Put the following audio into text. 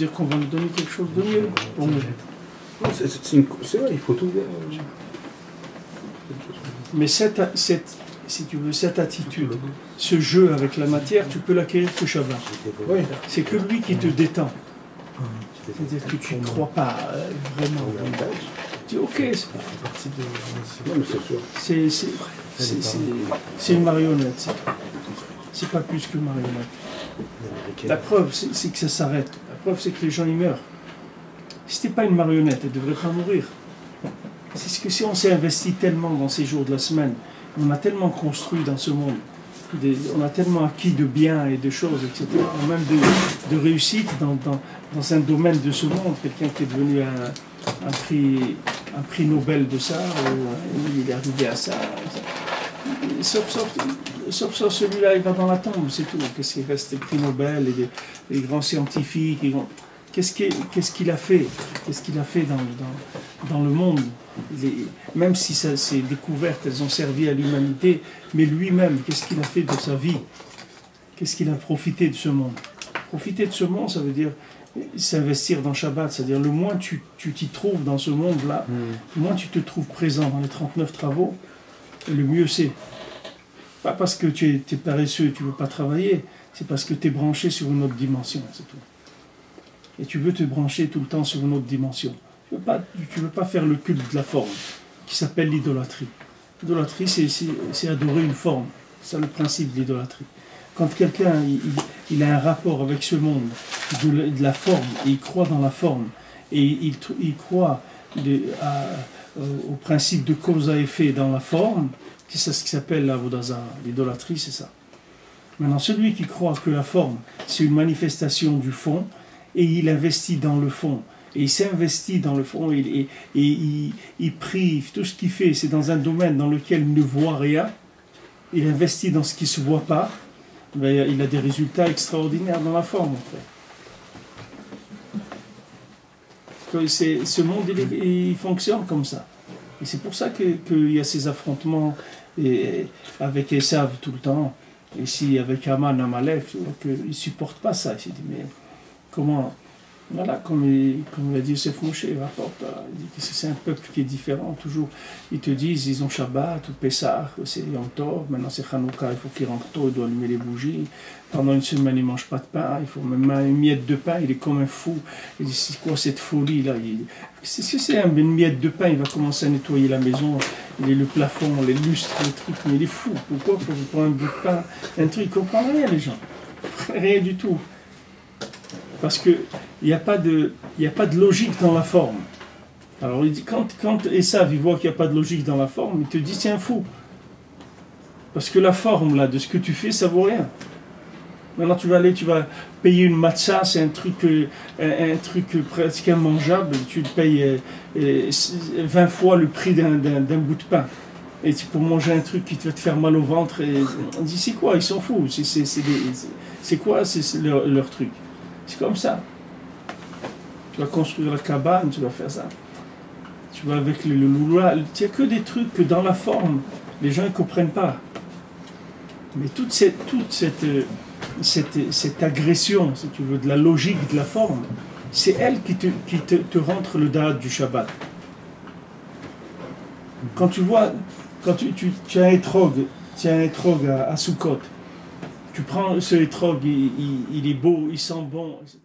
dire qu'on va nous donner quelque chose de mieux pour nous. C'est vrai, il faut tout dire. Mais si tu veux, cette attitude, ce jeu avec la matière, tu peux l'acquérir que Shabbat. Oui. C'est que lui qui te détend. C'est-à-dire que tu ne crois pas vraiment. Tu dis ok, c'est une marionnette. C'est pas plus qu'une marionnette. La preuve, c'est que ça s'arrête. La preuve, c'est que les gens y meurent. Si c'était pas une marionnette, elle ne devrait pas mourir. C'est ce que si on s'est investi tellement dans ces jours de la semaine, on a tellement construit dans ce monde, on a tellement acquis de biens et de choses, etc., même de réussite dans un domaine de ce monde, quelqu'un qui est devenu un prix Nobel de ça, ou il est arrivé à ça. Sauf celui-là, il va dans la tombe, c'est tout. Qu'est-ce qui reste des prix Nobel et des grands scientifiques qu'est-ce qu'il a fait? Qu'est-ce qu'il a fait dans le monde? Même si ces découvertes, elles ont servi à l'humanité, mais lui-même, qu'est-ce qu'il a fait de sa vie? Qu'est-ce qu'il a profité de ce monde? Profiter de ce monde, ça veut dire s'investir dans Shabbat, c'est-à-dire le moins tu t'y trouves dans ce monde-là, le moins tu te trouves présent dans les 39 travaux, le mieux c'est. Pas parce que tu es paresseux et tu ne veux pas travailler, c'est parce que tu es branché sur une autre dimension, c'est tout. Et tu veux te brancher tout le temps sur une autre dimension. Tu veux pas faire le culte de la forme, qui s'appelle l'idolâtrie. L'idolâtrie, c'est adorer une forme. C'est le principe de l'idolâtrie. Quand quelqu'un il a un rapport avec ce monde, de la forme, et il croit dans la forme, et il croit au principe de cause à effet dans la forme, c'est ça ce qui s'appelle l'avodat zara. L'idolâtrie, c'est ça. Maintenant, celui qui croit que la forme, c'est une manifestation du fond, et il investit dans le fond, et il s'investit dans le fond, et il prie, tout ce qu'il fait, c'est dans un domaine dans lequel il ne voit rien, il investit dans ce qui ne se voit pas, ben, il a des résultats extraordinaires dans la forme. En fait. Ce monde, il fonctionne comme ça. Et c'est pour ça qu'il y a ces affrontements avec Esav tout le temps, ici avec Haman, Amalek, qu'ils ne supportent pas ça. Il s'est dit, mais comment, voilà, comme il a dit Yosef Moshe, il rapporte, il dit que c'est un peuple qui est différent, toujours. Ils te disent, ils ont Shabbat, ou Pessah, c'est Yom Tov, maintenant c'est Hanouka, il faut qu'ils rentrent tôt, ils doivent allumer les bougies. Pendant une semaine, ils ne mangent pas de pain, il faut même une miette de pain, il est comme un fou. Il dit, c'est quoi cette folie-là? C'est une miette de pain, il va commencer à nettoyer la maison, le plafond, les lustres, les trucs, mais il est fou. Pourquoi? Pour un bout de pain, un truc, ils ne comprennent rien, les gens. Rien du tout. Parce qu'il n'y a pas de logique dans la forme. Alors il dit, quand Esav voit qu'il n'y a pas de logique dans la forme, il te dit c'est un fou. Parce que la forme là, de ce que tu fais, ça vaut rien. Maintenant tu vas payer une matzah, c'est un truc presque immangeable, tu le payes 20 fois le prix d'un bout de pain. Et pour manger un truc qui va te faire mal au ventre, et on dit c'est quoi, ils s'en foutent, c'est quoi leur truc? C'est comme ça. Tu vas construire la cabane, tu vas faire ça. Tu vas avec le loula. Il n'y a que des trucs que dans la forme, les gens ne comprennent pas. Mais toute cette agression, si tu veux, de la logique, de la forme, c'est elle qui te rentre le da'at du Shabbat. Quand tu vois, quand tu as un étrog à Sukkot, tu prends ce hétrog, il est beau, il sent bon, etc.